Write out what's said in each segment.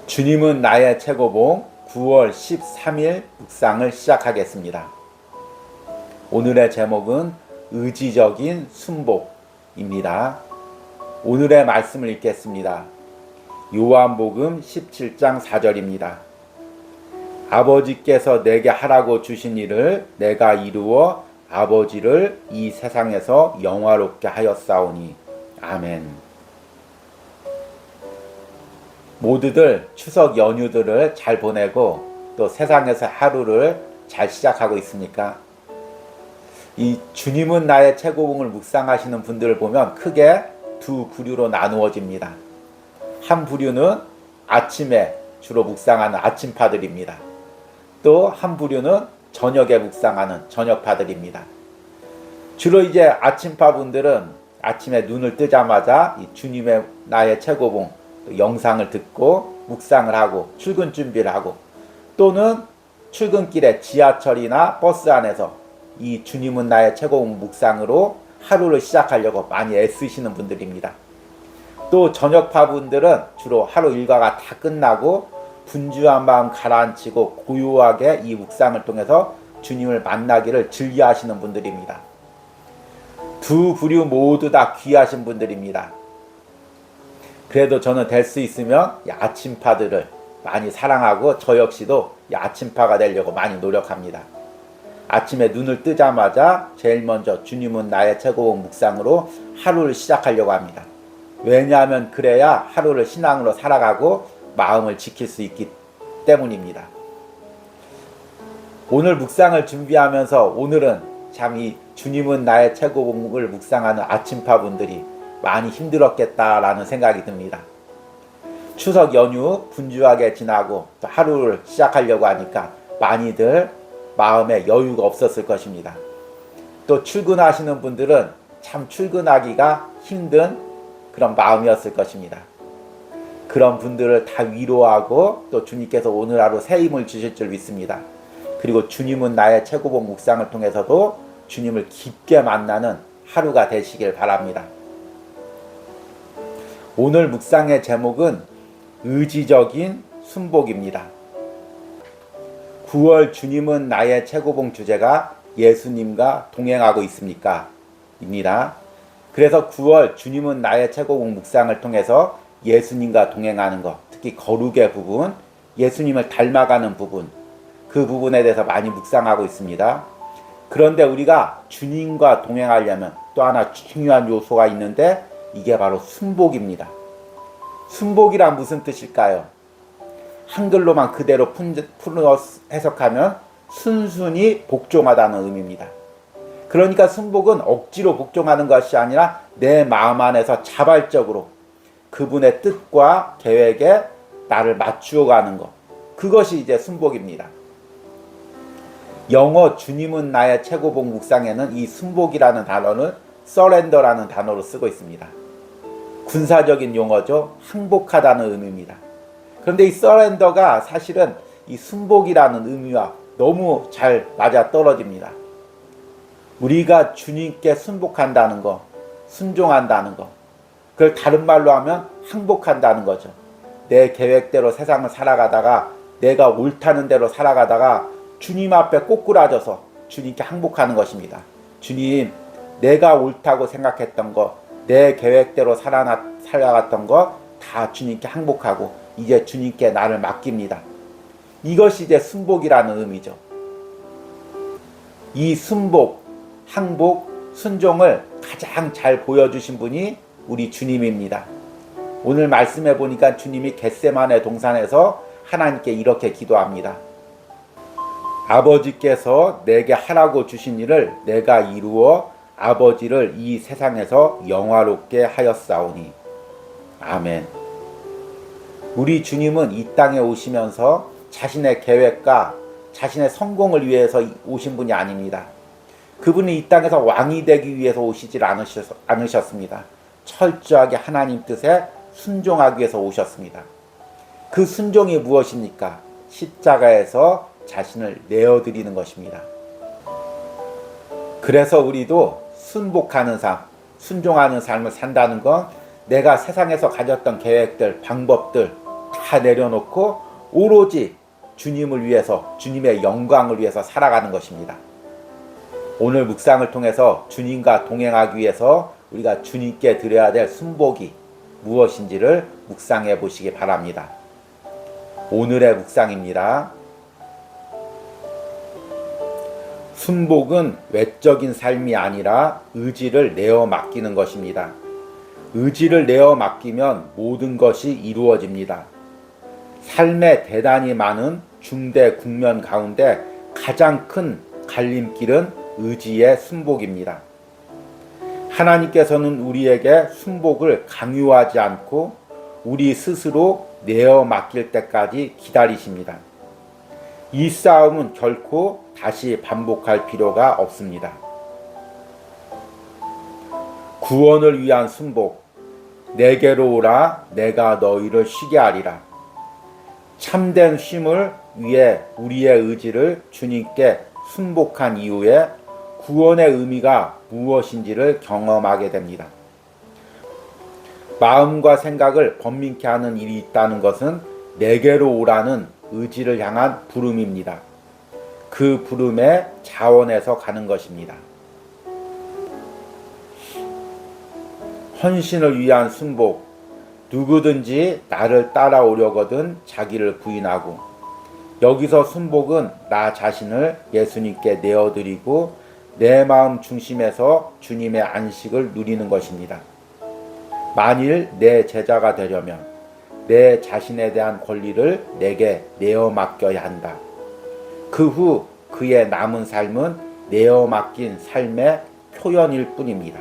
주님은 나의 최고봉 9월 13일 묵상을 시작하겠습니다. 오늘의 제목은 의지적인 순복입니다. 오늘의 말씀을 읽겠습니다. 요한복음 17장 4절입니다. 아버지께서 내게 하라고 주신 일을 내가 이루어 아버지를 이 세상에서 영화롭게 하였사오니. 아멘. 모두들 추석 연휴들을 잘 보내고 또 세상에서 하루를 잘 시작하고 있습니까? 이 주님은 나의 최고봉을 묵상하시는 분들을 보면 크게 두 부류로 나누어집니다. 한 부류는 아침에 주로 묵상하는 아침파들입니다. 또 한 부류는 저녁에 묵상하는 저녁파들입니다. 주로 이제 아침파 분들은 아침에 눈을 뜨자마자 이 주님의 나의 최고봉 영상을 듣고 묵상을 하고 출근 준비를 하고, 또는 출근길에 지하철이나 버스 안에서 이 주님은 나의 최고봉 묵상으로 하루를 시작하려고 많이 애쓰시는 분들입니다. 또 저녁파 분들은 주로 하루 일과가 다 끝나고 분주한 마음 가라앉히고 고요하게 이 묵상을 통해서 주님을 만나기를 즐겨하시는 분들입니다. 두 부류 모두 다 귀하신 분들입니다. 그래도 저는 될 수 있으면 이 아침파들을 많이 사랑하고 저 역시도 이 아침파가 되려고 많이 노력합니다. 아침에 눈을 뜨자마자 제일 먼저 주님은 나의 최고봉 묵상으로 하루를 시작하려고 합니다. 왜냐하면 그래야 하루를 신앙으로 살아가고 마음을 지킬 수 있기 때문입니다. 오늘 묵상을 준비하면서 오늘은 참 이 주님은 나의 최고봉을 묵상하는 아침파 분들이 많이 힘들었겠다라는 생각이 듭니다. 추석 연휴 분주하게 지나고 또 하루를 시작하려고 하니까 많이들 마음에 여유가 없었을 것입니다. 또 출근하시는 분들은 참 출근하기가 힘든 그런 마음이었을 것입니다. 그런 분들을 다 위로하고 또 주님께서 오늘 하루 새 힘을 주실 줄 믿습니다. 그리고 주님은 나의 최고봉 묵상을 통해서도 주님을 깊게 만나는 하루가 되시길 바랍니다. 오늘 묵상의 제목은 의지적인 순복입니다. 9월 주님은 나의 최고봉 주제가 예수님과 동행하고 있습니까? 입니다. 그래서 9월 주님은 나의 최고봉 묵상을 통해서 예수님과 동행하는 것, 특히 거룩의 부분, 예수님을 닮아가는 부분, 그 부분에 대해서 많이 묵상하고 있습니다. 그런데 우리가 주님과 동행하려면 또 하나 중요한 요소가 있는데 이게 바로 순복입니다. 순복이란 무슨 뜻일까요? 한글로만 그대로 풀어 해석하면 순순히 복종하다는 의미입니다. 그러니까 순복은 억지로 복종하는 것이 아니라 내 마음 안에서 자발적으로 그분의 뜻과 계획에 나를 맞추어 가는 것, 그것이 이제 순복입니다. 영어 주님은 나의 최고봉 묵상에는 이 순복이라는 단어를 서렌더라는 단어로 쓰고 있습니다. 군사적인 용어죠. 항복하다는 의미입니다. 그런데 이 서렌더가 사실은 이 순복이라는 의미와 너무 잘 맞아 떨어집니다. 우리가 주님께 순복한다는 거, 순종한다는 거, 그걸 다른 말로 하면 항복한다는 거죠. 내 계획대로 세상을 살아가다가 내가 옳다는 대로 살아가다가 주님 앞에 꼬꾸라져서 주님께 항복하는 것입니다. 주님, 내가 옳다고 생각했던 거, 내 계획대로 살아갔던 거 다 주님께 항복하고 이제 주님께 나를 맡깁니다. 이것이 이제 순복이라는 의미죠. 이 순복, 항복, 순종을 가장 잘 보여주신 분이 우리 주님입니다. 오늘 말씀해 보니까 주님이 겟세마네 동산에서 하나님께 이렇게 기도합니다. 아버지께서 내게 하라고 주신 일을 내가 이루어 아버지를 이 세상에서 영화롭게 하였사오니. 아멘. 우리 주님은 이 땅에 오시면서 자신의 계획과 자신의 성공을 위해서 오신 분이 아닙니다. 그분이 이 땅에서 왕이 되기 위해서 오시질 않으셨습니다. 철저하게 하나님 뜻에 순종하기 위해서 오셨습니다. 그 순종이 무엇입니까? 십자가에서 자신을 내어드리는 것입니다. 그래서 우리도 순복하는 삶, 순종하는 삶을 산다는 건 내가 세상에서 가졌던 계획들, 방법들, 다 내려놓고 오로지 주님을 위해서, 주님의 영광을 위해서 살아가는 것입니다. 오늘 묵상을 통해서 주님과 동행하기 위해서 우리가 주님께 드려야 될 순복이 무엇인지를 묵상해 보시기 바랍니다. 오늘의 묵상입니다. 순복은 외적인 삶이 아니라 의지를 내어 맡기는 것입니다. 의지를 내어 맡기면 모든 것이 이루어집니다. 삶에 대단히 많은 중대 국면 가운데 가장 큰 갈림길은 의지의 순복입니다. 하나님께서는 우리에게 순복을 강요하지 않고 우리 스스로 내어 맡길 때까지 기다리십니다. 이 싸움은 결코 다시 반복할 필요가 없습니다. 구원을 위한 순복, 내게로 오라 내가 너희를 쉬게 하리라. 참된 쉼을 위해 우리의 의지를 주님께 순복한 이후에 구원의 의미가 무엇인지를 경험하게 됩니다. 마음과 생각을 번민케 하는 일이 있다는 것은 내게로 오라는 의지를 향한 부름입니다. 그 부름의 자원에서 가는 것입니다. 헌신을 위한 순복, 누구든지 나를 따라오려거든 자기를 부인하고, 여기서 순복은 나 자신을 예수님께 내어드리고 내 마음 중심에서 주님의 안식을 누리는 것입니다. 만일 내 제자가 되려면 내 자신에 대한 권리를 내게 내어 맡겨야 한다. 그 후 그의 남은 삶은 내어 맡긴 삶의 표현일 뿐입니다.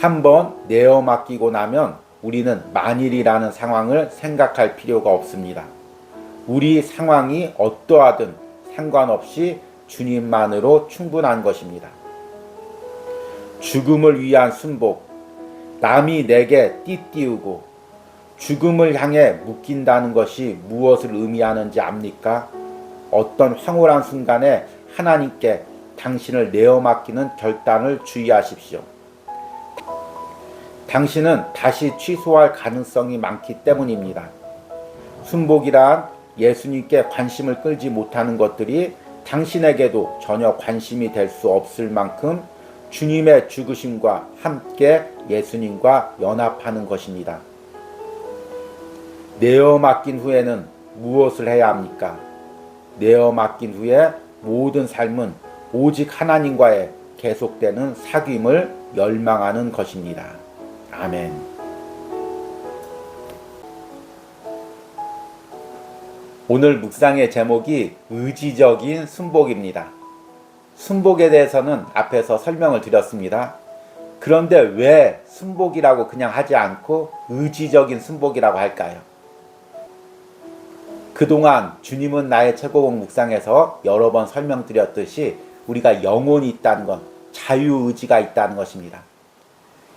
한번 내어 맡기고 나면 우리는 만일이라는 상황을 생각할 필요가 없습니다. 우리 상황이 어떠하든 상관없이 주님만으로 충분한 것입니다. 죽음을 위한 순복, 남이 내게 띠띠우고 죽음을 향해 묶인다는 것이 무엇을 의미하는지 압니까? 어떤 황홀한 순간에 하나님께 당신을 내어 맡기는 결단을 주의하십시오. 당신은 다시 취소할 가능성이 많기 때문입니다. 순복이란 예수님께 관심을 끌지 못하는 것들이 당신에게도 전혀 관심이 될 수 없을 만큼 주님의 죽으심과 함께 예수님과 연합하는 것입니다. 내어 맡긴 후에는 무엇을 해야 합니까? 내어 맡긴 후에 모든 삶은 오직 하나님과의 계속되는 사귐을 열망하는 것입니다. 아멘. 오늘 묵상의 제목이 의지적인 순복입니다. 순복에 대해서는 앞에서 설명을 드렸습니다. 그런데 왜 순복이라고 그냥 하지 않고 의지적인 순복이라고 할까요? 그동안 주님은 나의 최고봉 묵상에서 여러 번 설명드렸듯이 우리가 영혼이 있다는 것, 자유의지가 있다는 것입니다.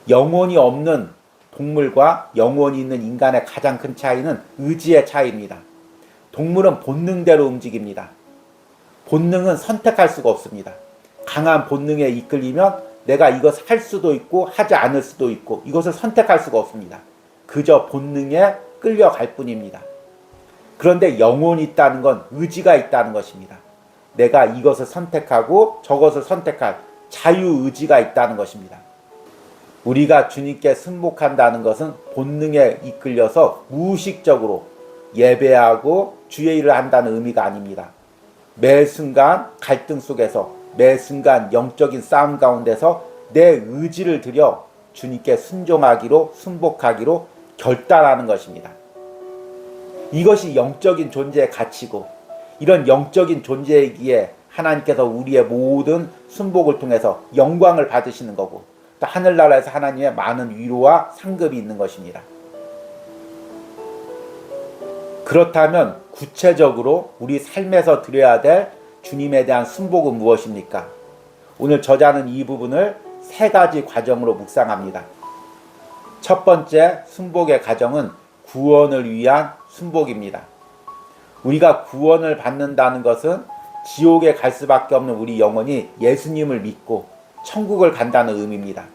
영혼이 없는 동물과 영혼이 있는 인간의 가장 큰 차이는 의지의 차이입니다. 동물은 본능대로 움직입니다. 본능은 선택할 수가 없습니다. 강한 본능에 이끌리면 내가 이것을 할 수도 있고 하지 않을 수도 있고 이것을 선택할 수가 없습니다. 그저 본능에 끌려갈 뿐입니다. 그런데 영혼이 있다는 건 의지가 있다는 것입니다. 내가 이것을 선택하고 저것을 선택할 자유의지가 있다는 것입니다. 우리가 주님께 순복한다는 것은 본능에 이끌려서 무의식적으로 예배하고 주의 일을 한다는 의미가 아닙니다. 매 순간 갈등 속에서, 매 순간 영적인 싸움 가운데서 내 의지를 들여 주님께 순종하기로, 순복하기로 결단하는 것입니다. 이것이 영적인 존재의 가치고, 이런 영적인 존재이기에 하나님께서 우리의 모든 순복을 통해서 영광을 받으시는 거고, 또 하늘나라에서 하나님의 많은 위로와 상급이 있는 것입니다. 그렇다면 구체적으로 우리 삶에서 드려야 될 주님에 대한 순복은 무엇입니까? 오늘 저자는 이 부분을 세 가지 과정으로 묵상합니다. 첫 번째 순복의 과정은 구원을 위한 순복입니다. 우리가 구원을 받는다는 것은 지옥에 갈 수밖에 없는 우리 영혼이 예수님을 믿고 천국을 간다는 의미입니다.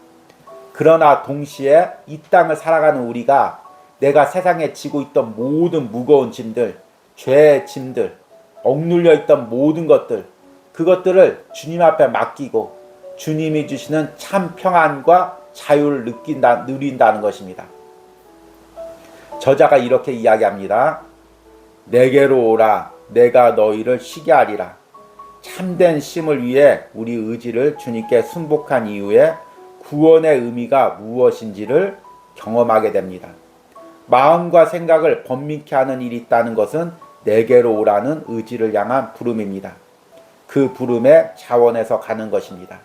그러나 동시에 이 땅을 살아가는 우리가 내가 세상에 지고 있던 모든 무거운 짐들, 죄의 짐들, 억눌려 있던 모든 것들, 그것들을 주님 앞에 맡기고 주님이 주시는 참 평안과 자유를 누린다는 것입니다. 저자가 이렇게 이야기합니다. 내게로 오라, 내가 너희를 쉬게 하리라. 참된 쉼을 위해 우리 의지를 주님께 순복한 이후에 구원의 의미가 무엇인지를 경험하게 됩니다. 마음과 생각을 번민케 하는 일이 있다는 것은 내게로 오라는 의지를 향한 부름입니다. 그 부름의 자원에서 가는 것입니다.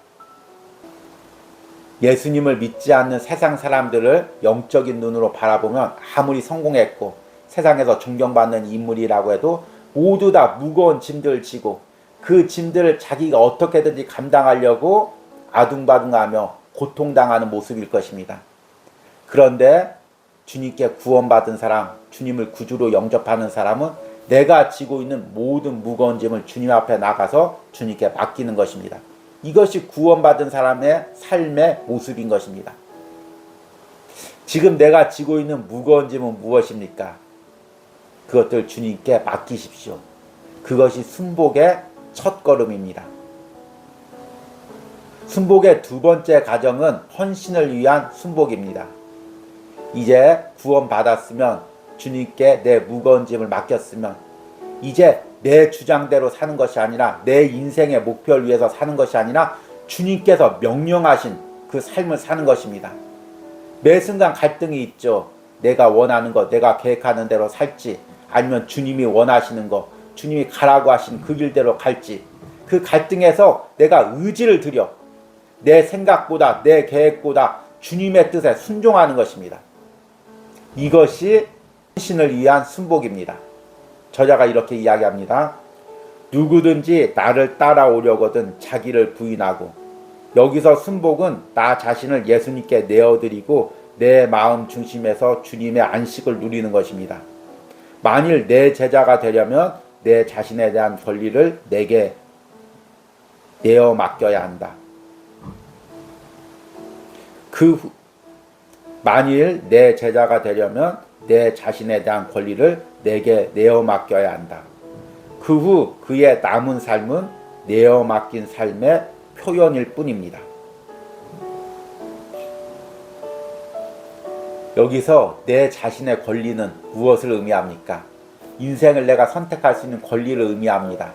예수님을 믿지 않는 세상 사람들을 영적인 눈으로 바라보면 아무리 성공했고 세상에서 존경받는 인물이라고 해도 모두 다 무거운 짐들을 지고 그 짐들을 자기가 어떻게든지 감당하려고 아둥바둥하며 고통당하는 모습일 것입니다. 그런데 주님께 구원받은 사람, 주님을 구주로 영접하는 사람은 내가 지고 있는 모든 무거운 짐을 주님 앞에 나가서 주님께 맡기는 것입니다. 이것이 구원받은 사람의 삶의 모습인 것입니다. 지금 내가 지고 있는 무거운 짐은 무엇입니까? 그것들 주님께 맡기십시오. 그것이 순복의 첫걸음입니다. 순복의 두 번째 과정은 헌신을 위한 순복입니다. 이제 구원받았으면 주님께 내 무거운 짐을 맡겼으면 이제 내 주장대로 사는 것이 아니라 내 인생의 목표를 위해서 사는 것이 아니라 주님께서 명령하신 그 삶을 사는 것입니다. 매 순간 갈등이 있죠. 내가 원하는 것, 내가 계획하는 대로 살지 아니면 주님이 원하시는 것, 주님이 가라고 하신 그 길대로 갈지 그 갈등에서 내가 의지를 들여 내 생각보다 내 계획보다 주님의 뜻에 순종하는 것입니다. 이것이 헌신을 위한 순복입니다. 저자가 이렇게 이야기합니다. 누구든지 나를 따라오려거든 자기를 부인하고 여기서 순복은 나 자신을 예수님께 내어드리고 내 마음 중심에서 주님의 안식을 누리는 것입니다. 만일 내 제자가 되려면 내 자신에 대한 권리를 내게 내어 맡겨야 한다. 만일 내 제자가 되려면 내 자신에 대한 권리를 내게 내어 맡겨야 한다. 그 후 그의 남은 삶은 내어 맡긴 삶의 표현일 뿐입니다. 여기서 내 자신의 권리는 무엇을 의미합니까? 인생을 내가 선택할 수 있는 권리를 의미합니다.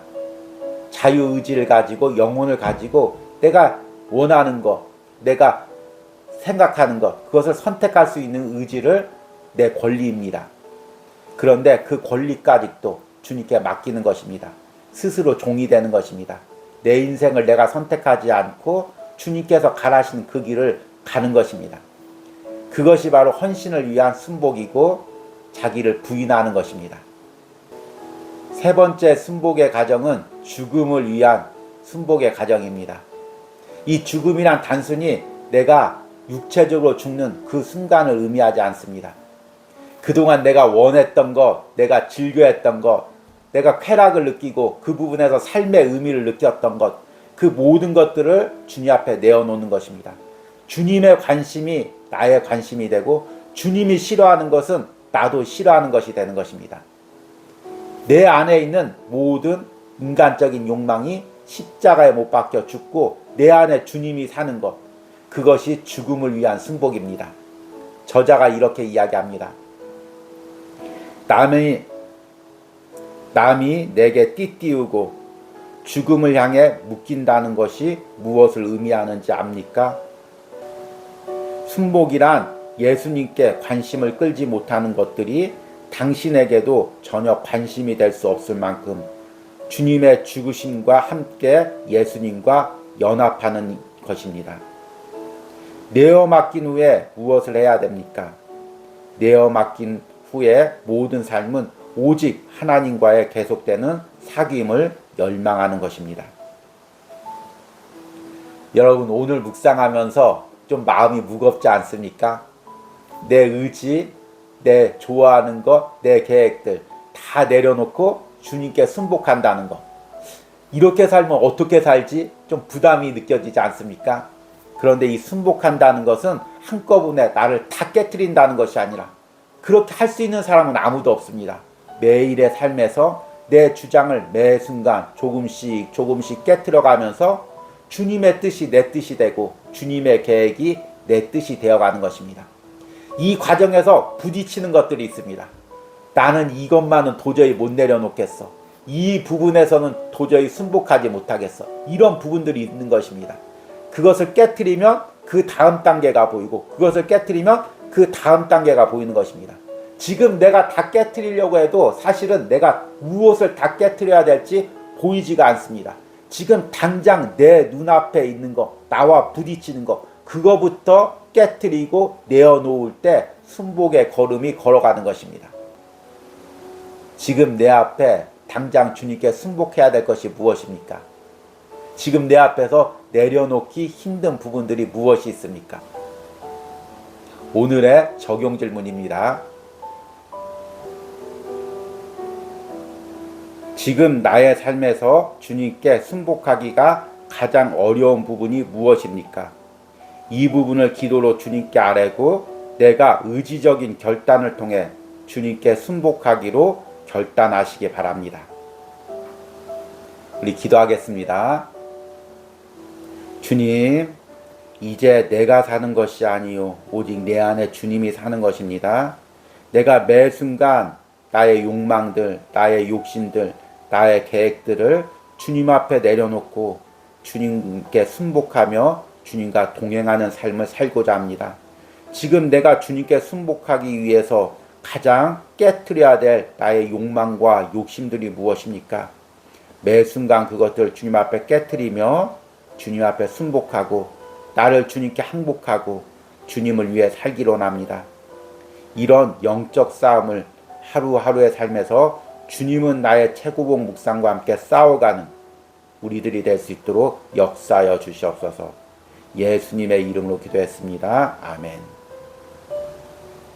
자유의지를 가지고 영혼을 가지고 내가 원하는 것, 내가 생각하는 것, 그것을 선택할 수 있는 의지를 내 권리입니다. 그런데 그 권리까지도 주님께 맡기는 것입니다. 스스로 종이 되는 것입니다. 내 인생을 내가 선택하지 않고 주님께서 가라신 그 길을 가는 것입니다. 그것이 바로 헌신을 위한 순복이고 자기를 부인하는 것입니다. 세 번째 순복의 과정은 죽음을 위한 순복의 과정입니다. 이 죽음이란 단순히 내가 육체적으로 죽는 그 순간을 의미하지 않습니다. 그동안 내가 원했던 것, 내가 즐겨했던 것, 내가 쾌락을 느끼고 그 부분에서 삶의 의미를 느꼈던 것, 그 모든 것들을 주님 앞에 내어놓는 것입니다. 주님의 관심이 나의 관심이 되고 주님이 싫어하는 것은 나도 싫어하는 것이 되는 것입니다. 내 안에 있는 모든 인간적인 욕망이 십자가에 못 박혀 죽고 내 안에 주님이 사는 것, 그것이 죽음을 위한 순복입니다. 저자가 이렇게 이야기합니다. 남이 내게 띠띠우고 죽음을 향해 묶인다는 것이 무엇을 의미하는지 압니까? 순복이란 예수님께 관심을 끌지 못하는 것들이 당신에게도 전혀 관심이 될 수 없을 만큼 주님의 죽으심과 함께 예수님과 연합하는 것입니다. 내어 맡긴 후에 무엇을 해야 됩니까? 내어 맡긴 후에 모든 삶은 오직 하나님과의 계속되는 사귐을 열망하는 것입니다. 여러분, 오늘 묵상하면서 좀 마음이 무겁지 않습니까? 내 의지, 내 좋아하는 것, 내 계획들 다 내려놓고 주님께 순복한다는 것. 이렇게 살면 어떻게 살지? 좀 부담이 느껴지지 않습니까? 그런데 이 순복한다는 것은 한꺼번에 나를 다 깨트린다는 것이 아니라 그렇게 할 수 있는 사람은 아무도 없습니다. 매일의 삶에서 내 주장을 매 순간 조금씩 조금씩 깨트려가면서 주님의 뜻이 내 뜻이 되고 주님의 계획이 내 뜻이 되어가는 것입니다. 이 과정에서 부딪히는 것들이 있습니다. 나는 이것만은 도저히 못 내려놓겠어. 이 부분에서는 도저히 순복하지 못하겠어. 이런 부분들이 있는 것입니다. 그것을 깨트리면 그 다음 단계가 보이고 그것을 깨트리면 그 다음 단계가 보이는 것입니다. 지금 내가 다 깨트리려고 해도 사실은 내가 무엇을 다 깨트려야 될지 보이지가 않습니다. 지금 당장 내 눈앞에 있는 거, 나와 부딪히는 거, 그거부터 깨트리고 내어놓을 때 순복의 걸음이 걸어가는 것입니다. 지금 내 앞에 당장 주님께 순복해야 될 것이 무엇입니까? 지금 내 앞에서 내려놓기 힘든 부분들이 무엇이 있습니까? 오늘의 적용 질문입니다. 지금 나의 삶에서 주님께 순복하기가 가장 어려운 부분이 무엇입니까? 이 부분을 기도로 주님께 아뢰고 내가 의지적인 결단을 통해 주님께 순복하기로 결단하시기 바랍니다. 우리 기도하겠습니다. 주님, 이제 내가 사는 것이 아니요 오직 내 안에 주님이 사는 것입니다. 내가 매 순간 나의 욕망들, 나의 욕심들, 나의 계획들을 주님 앞에 내려놓고 주님께 순복하며 주님과 동행하는 삶을 살고자 합니다. 지금 내가 주님께 순복하기 위해서 가장 깨트려야 될 나의 욕망과 욕심들이 무엇입니까? 매 순간 그것들 주님 앞에 깨트리며 주님 앞에 순복하고 나를 주님께 항복하고 주님을 위해 살기로 합니다. 이런 영적 싸움을 하루하루의 삶에서 주님은 나의 최고봉 묵상과 함께 싸워가는 우리들이 될 수 있도록 역사하여 주시옵소서. 예수님의 이름으로 기도했습니다. 아멘.